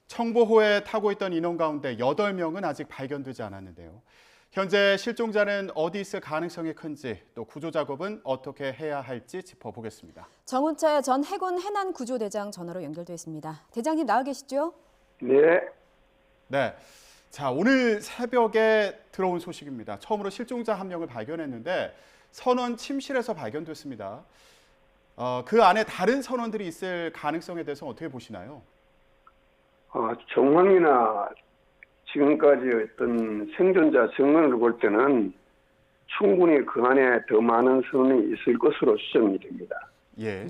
청보호에 타고 있던 인원 가운데 8명은 아직 발견되지 않았는데요. 현재 실종자는 어디 있을 가능성이 큰지, 또 구조 작업은 어떻게 해야 할지 짚어보겠습니다. 정운철 전 해군 해난구조대장 전화로 연결돼 있습니다. 대장님 나와 계시죠? 네, 네. 자, 오늘 새벽에 들어온 소식입니다. 처음으로 실종자 한 명을 발견했는데 선원 침실에서 발견됐습니다. 그 안에 다른 선원들이 있을 가능성에 대해서 어떻게 보시나요? 정황이나 지금까지 어떤 생존자 증언을 볼 때는 충분히 그 안에 더 많은 선원이 있을 것으로 추정이 됩니다. 예.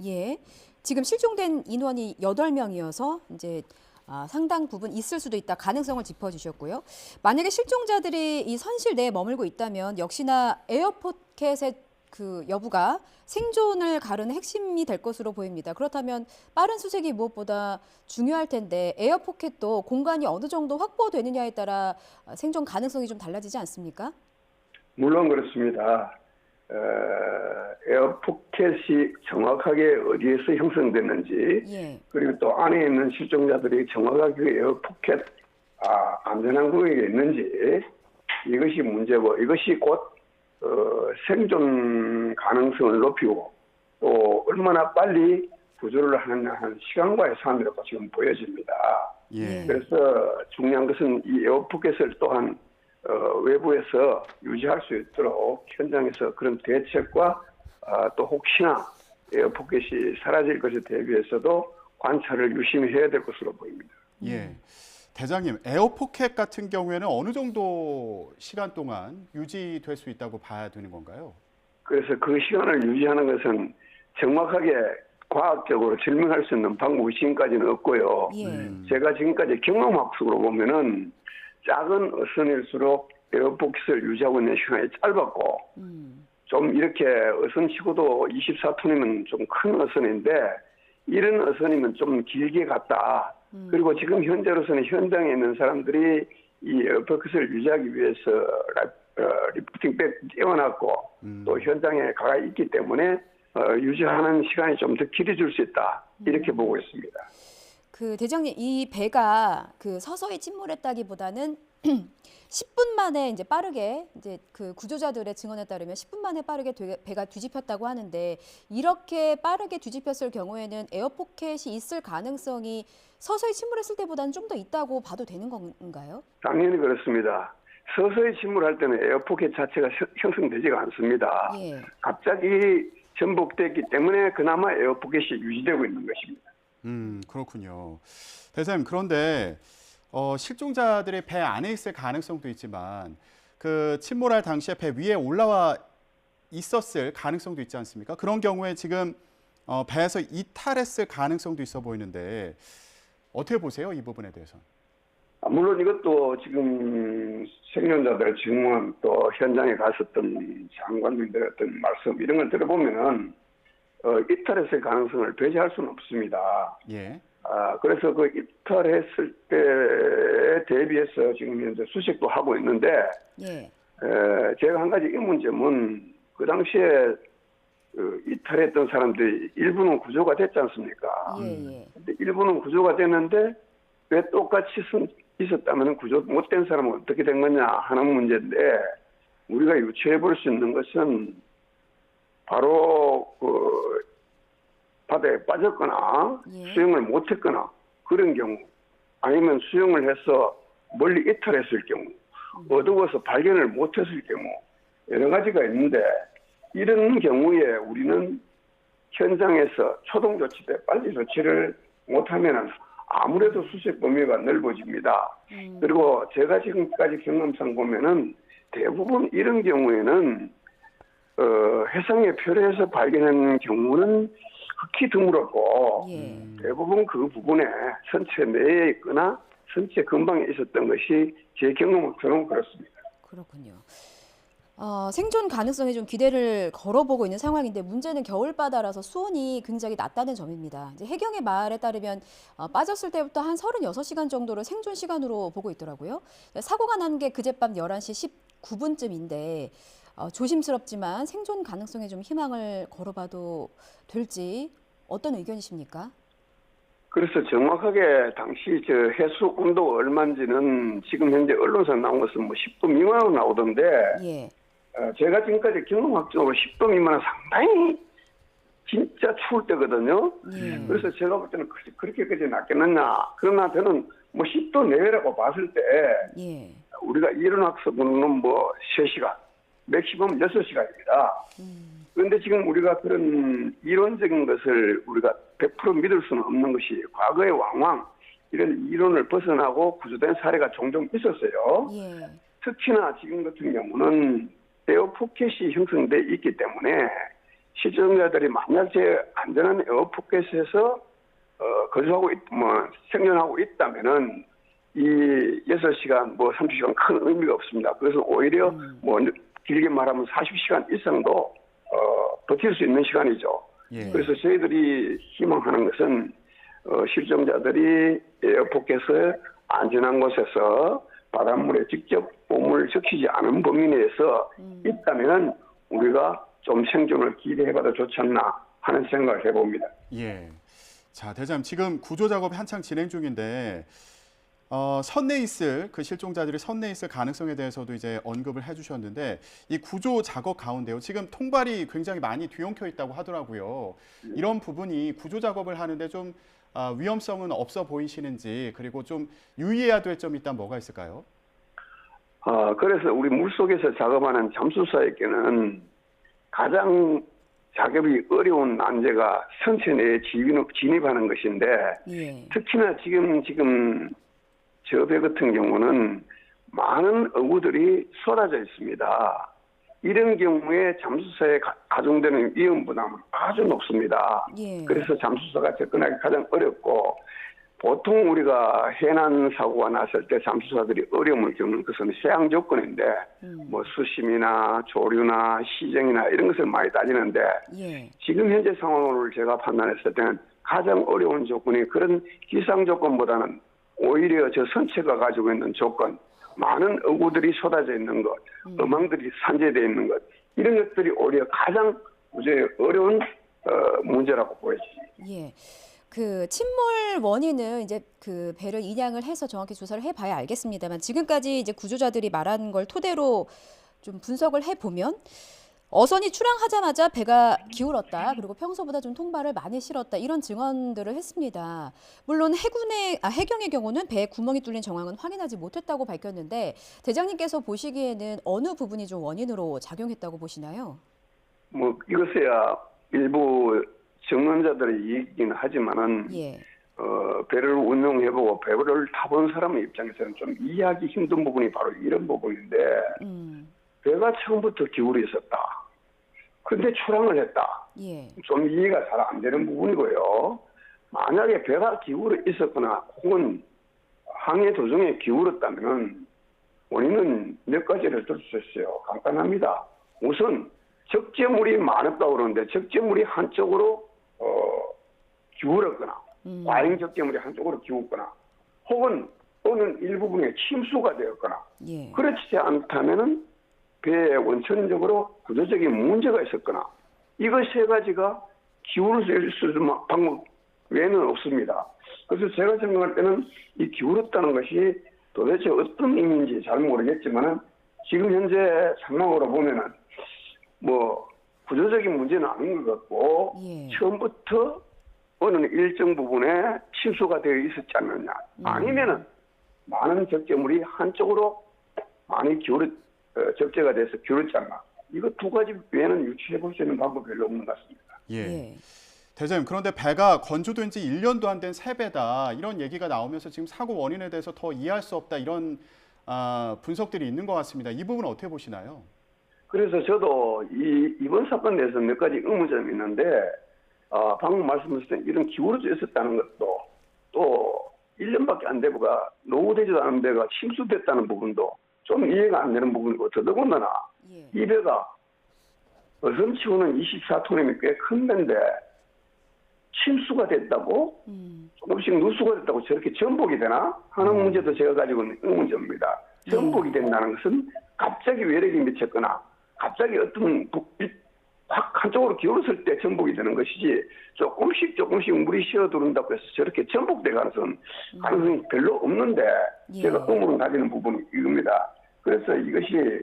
예. 지금 실종된 인원이 8명이어서 이제 상당 부분 있을 수도 있다 가능성을 짚어주셨고요. 만약에 실종자들이 이 선실 내에 머물고 있다면 역시나 에어포켓의 그 여부가 생존을 가르는 핵심이 될 것으로 보입니다. 그렇다면 빠른 수색이 무엇보다 중요할 텐데 에어포켓도 공간이 어느 정도 확보되느냐에 따라 생존 가능성이 좀 달라지지 않습니까? 물론 그렇습니다. 에어포켓이 정확하게 어디에서 형성됐는지 그리고 또 안에 있는 실종자들이 정확하게 그 에어포켓 안전한 구역에 있는지 이것이 문제고 이것이 곧 생존 가능성을 높이고 또 얼마나 빨리 구조를 하느냐 하는 시간과의 싸움이라고 지금 보여집니다. 예. 그래서 중요한 것은 이 에어포켓을 또한 외부에서 유지할 수 있도록 현장에서 그런 대책과 또 혹시나 에어포켓이 사라질 것에 대비해서도 관찰을 유심히 해야 될 것으로 보입니다. 예. 대장님, 에어포켓 같은 경우에는 어느 정도 시간 동안 유지될 수 있다고 봐야 되는 건가요? 그래서 그 시간을 유지하는 것은 정확하게 과학적으로 증명할 수 있는 방법이 지금까지는 없고요. 제가 지금까지 경험학적으로 보면은 작은 어선일수록 에어포켓을 유지하고 있는 시간이 짧았고 좀 이렇게 어선치고도 24톤이면 좀 큰 어선인데 이런 어선이면 좀 길게 갔다. 그리고 지금 현재로서는 현장에 있는 사람들이 이 에어포켓을 유지하기 위해서 리프팅백 띄워놨고 또 현장에 가 있기 때문에 유지하는 시간이 좀 더 길어질 수 있다. 이렇게 보고 있습니다. 그 대장님, 이 배가 그 서서히 침몰했다기보다는 10분 만에 이제 빠르게 이제 그 구조자들의 증언에 따르면 10분 만에 빠르게 배가 뒤집혔다고 하는데 이렇게 빠르게 뒤집혔을 경우에는 에어포켓이 있을 가능성이 서서히 침몰했을 때보다는 좀 더 있다고 봐도 되는 건가요? 당연히 그렇습니다. 서서히 침몰할 때는 에어포켓 자체가 형성되지가 않습니다. 갑자기 전복됐기 때문에 그나마 에어포켓이 유지되고 있는 것입니다. 그렇군요. 대장님, 그런데 실종자들이 배 안에 있을 가능성도 있지만 그 침몰할 당시에 배 위에 올라와 있었을 가능성도 있지 않습니까? 그런 경우에 지금 배에서 이탈했을 가능성도 있어 보이는데 어떻게 보세요? 이 부분에 대해서는. 물론 이것도 지금 생존자들의 증언 또 현장에 갔었던 장관님들의 어떤 말씀 이런 걸 들어보면은 이탈했을 가능성을 배제할 수는 없습니다. 예. 그래서 그 이탈했을 때에 대비해서 지금 현재 수색도 하고 있는데 제가 한 가지 의문점은 그 당시에 이탈했던 사람들이 일부는 구조가 됐지 않습니까? 근데 일부는 구조가 됐는데 왜 똑같이 있었다면 구조 못된 사람은 어떻게 된 거냐 하는 문제인데 우리가 유추해 볼 수 있는 것은 바로 그 바다에 빠졌거나 수영을 못했거나 그런 경우 아니면 수영을 해서 멀리 이탈했을 경우 어두워서 발견을 못했을 경우 여러 가지가 있는데 이런 경우에 우리는 현장에서 초동 조치 때 빨리 조치를 못하면 아무래도 수색 범위가 넓어집니다. 그리고 제가 지금까지 경험상 보면은 대부분 이런 경우에는 해상의 표류에서 발견한 경우는 극히 드물었고 대부분 그 부분에 선체 내에 있거나 선체 근방에 있었던 것이 제 경험으로는 그렇습니다. 그렇군요. 생존 가능성에 좀 기대를 걸어보고 있는 상황인데 문제는 겨울바다라서 수온이 굉장히 낮다는 점입니다. 이제 해경의 말에 따르면 빠졌을 때부터 한 36시간 정도를 생존 시간으로 보고 있더라고요. 사고가 난 게 그젯밤 11시 19분쯤인데 조심스럽지만 생존 가능성에 좀 희망을 걸어봐도 될지 어떤 의견이십니까? 그래서 정확하게 당시 저 해수 온도 얼마인지는 지금 현재 언론사 나온 것은 뭐 10도 미만으로 나오던데 예. 제가 지금까지 경험학적으로 10도 미만은 상당히 진짜 추울 때거든요. 예. 그래서 제가 볼 때는 그렇게까지 낮겠느냐. 그러나 저는 뭐 10도 내외라고 봤을 때 예. 우리가 이런 학습은 뭐 3시간, 맥시멈 6시간입니다. 그런데 지금 우리가 그런 이론적인 것을 우리가 100% 믿을 수는 없는 것이 과거의 왕왕 이런 이론을 벗어나고 구조된 사례가 종종 있었어요. 예. 특히나 지금 같은 경우는 에어포켓이 형성돼 있기 때문에 시청자들이 만약 제 안전한 에어포켓에서 거주하고 생존하고 있다면은 이 6시간 뭐 30시간 큰 의미가 없습니다. 그래서 오히려 뭐 길게 말하면 40시간 이상도 버틸 수 있는 시간이죠. 예. 그래서 저희들이 희망하는 것은 실종자들이 에어포켓을 안전한 곳에서 바닷물에 직접 몸을 적시지 않은 범위 내에서 있다면 우리가 좀 생존을 기대해봐도 좋지 않나 하는 생각을 해봅니다. 예. 자, 대장님 지금 구조 작업이 한창 진행 중인데 선내에 있을 그 실종자들이 선내에 있을 가능성에 대해서도 이제 언급을 해주셨는데 이 구조 작업 가운데요. 지금 통발이 굉장히 많이 뒤엉켜 있다고 하더라고요. 이런 부분이 구조 작업을 하는데 좀 위험성은 없어 보이시는지 그리고 좀 유의해야 될 점이 있다면 뭐가 있을까요? 그래서 우리 물속에서 작업하는 잠수사에게는 가장 작업이 어려운 난제가 선체 내에 진입하는 것인데 예. 특히나 지금 저 배 같은 경우는 많은 어구들이 쏟아져 있습니다. 이런 경우에 잠수사에 가중되는 위험 부담은 아주 높습니다. 예. 그래서 잠수사가 접근하기 가장 어렵고 보통 우리가 해난 사고가 났을 때 잠수사들이 어려움을 겪는 것은 해양 조건인데 뭐 수심이나 조류나 시정이나 이런 것을 많이 따지는데 예. 지금 현재 상황을 제가 판단했을 때는 가장 어려운 조건이 그런 기상 조건보다는 오히려 저 선체가 가지고 있는 조건, 많은 어구들이 쏟아져 있는 것, 어망들이 산재되어 있는 것 이런 것들이 오히려 가장 어려운 문제라고 보여집니다. 예. 그 침몰 원인은 이제 그 배를 인양을 해서 정확히 조사를 해봐야 알겠습니다만 지금까지 이제 구조자들이 말한 걸 토대로 좀 분석을 해보면 어선이 출항하자마자 배가 기울었다. 그리고 평소보다 좀 통발을 많이 실었다. 이런 증언들을 했습니다. 물론 해경의 경우는 배에 구멍이 뚫린 정황은 확인하지 못했다고 밝혔는데 대장님께서 보시기에는 어느 부분이 좀 원인으로 작용했다고 보시나요? 뭐 이것에야 일부 증언자들의 얘기긴 하지만은 예. 배를 운용해보고 배를 타본 사람의 입장에서는 좀 이해하기 힘든 부분이 바로 이런 부분인데 배가 처음부터 기울어 있었다. 근데 출항을 했다. 예. 좀 이해가 잘 안 되는 부분이고요. 만약에 배가 기울어 있었거나 혹은 항해 도중에 기울었다면 원인은 몇 가지를 들 수 있어요. 간단합니다. 우선 적재물이 많았다고 그러는데 적재물이 한쪽으로 기울었거나 과잉 적재물이 한쪽으로 기울거나 혹은 어느 일부분에 침수가 되었거나 예. 그렇지 않다면은 배에 원천적으로 구조적인 문제가 있었거나 이거 세 가지가 기울을 수 있는 방법 외에는 없습니다. 그래서 제가 생각할 때는 이 기울었다는 것이 도대체 어떤 의미인지 잘 모르겠지만은 지금 현재 상황으로 보면은 뭐 구조적인 문제는 아닌 것 같고 예. 처음부터 어느 일정 부분에 침수가 되어 있었지 않느냐 아니면은 많은 적재물이 한쪽으로 많이 적재가 돼서 기울었지 않나 이거 두 가지 외에는 유추해 볼 수 있는 방법이 별로 없는 것 같습니다. 예. 예. 대장님 그런데 배가 건조된 지 1년도 안 된 새 배다 이런 얘기가 나오면서 지금 사고 원인에 대해서 더 이해할 수 없다 이런 분석들이 있는 것 같습니다. 이 부분은 어떻게 보시나요? 그래서 저도 이번 사건에 대해서 몇 가지 의문점이 있는데 방금 말씀하셨던 이런 기울어져 있었다는 것도 또 1년밖에 안 되고가 노후되지도 않은 배가 침수됐다는 부분도 좀 이해가 안 되는 부분이고 더더군다나 예. 이 배가 어선치고는 24톤이면 꽤 큰 배인데 침수가 됐다고 조금씩 누수가 됐다고 저렇게 전복이 되나 하는 문제도 제가 가지고 있는 의문점입니다. 전복이 된다는 것은 갑자기 외력이 미쳤거나 갑자기 어떤 확 한쪽으로 기울었을 때 전복이 되는 것이지 조금씩 물이 쉬어들어온다고 해서 저렇게 전복될 가능성이 별로 없는데 예. 제가 의문을 가지는 부분이 이겁니다. 그래서 이것이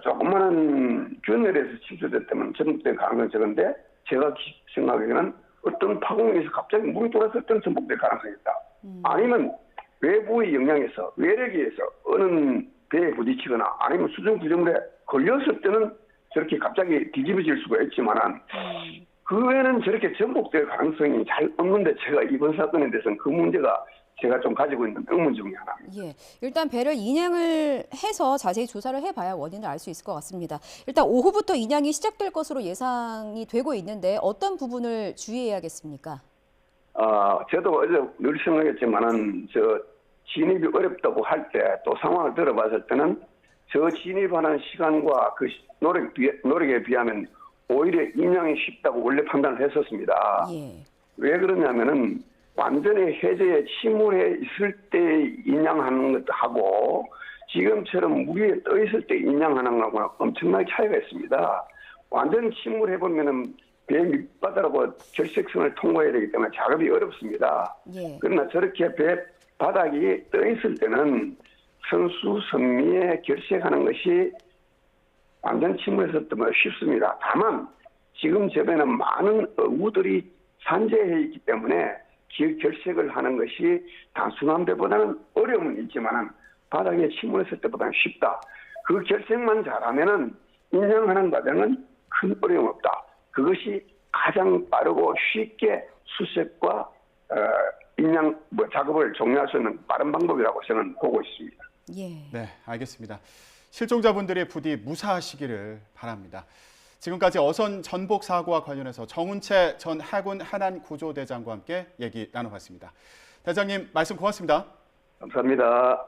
조그마한 균열에서 침수됐다면 전복될 가능성이 적은데 제가 생각하기에는 어떤 파공에서 갑자기 물이 돌았을 때는 전복될 가능성이 있다. 아니면 외부의 영향에서 외력에 의해서 어느 배에 부딪히거나 아니면 수중 구조물에 걸렸을 때는 저렇게 갑자기 뒤집어질 수가 있지만은 그 외에는 저렇게 전복될 가능성이 잘 없는데 제가 이번 사건에 대해서는 그 문제가 제가 좀 가지고 있는 의문 중에 하나입니다. 예, 일단 배를 인양을 해서 자세히 조사를 해봐야 원인을 알 수 있을 것 같습니다. 일단 오후부터 인양이 시작될 것으로 예상이 되고 있는데 어떤 부분을 주의해야겠습니까? 저도 어제 늘 생각했지만은 진입이 어렵다고 할 때 또 상황을 들어봤을 때는 저 진입하는 시간과 그 노력에 비하면 오히려 인양이 쉽다고 원래 판단을 했었습니다. 예. 왜 그러냐면은 완전히 해저에 침몰해 있을 때 인양하는 것도 하고 지금처럼 물 위에 떠 있을 때 인양하는 거하고는 엄청나게 차이가 있습니다. 완전히 침몰해보면은 배 밑바닥하고 결색선을 통과해야 되기 때문에 작업이 어렵습니다. 예. 그러나 저렇게 배 바닥이 떠 있을 때는 선수 선미에 결색하는 것이 완전 침몰했을 때보다 쉽습니다. 다만 지금 저 배는 많은 어구들이 산재해 있기 때문에 결색을 하는 것이 단순한 배보다는 어려움은 있지만 바닥에 침몰했을 때보다는 쉽다. 그 결색만 잘하면은 인양하는 과정은 큰 어려움 없다. 그것이 가장 빠르고 쉽게 수색과 인양 작업을 종료할 수 있는 빠른 방법이라고 저는 보고 있습니다. 예. 네, 알겠습니다. 실종자분들의 부디 무사하시기를 바랍니다. 지금까지 어선 전복 사고와 관련해서 정운채 전 해군 해난구조대장과 함께 얘기 나눠봤습니다. 대장님 말씀 고맙습니다. 감사합니다.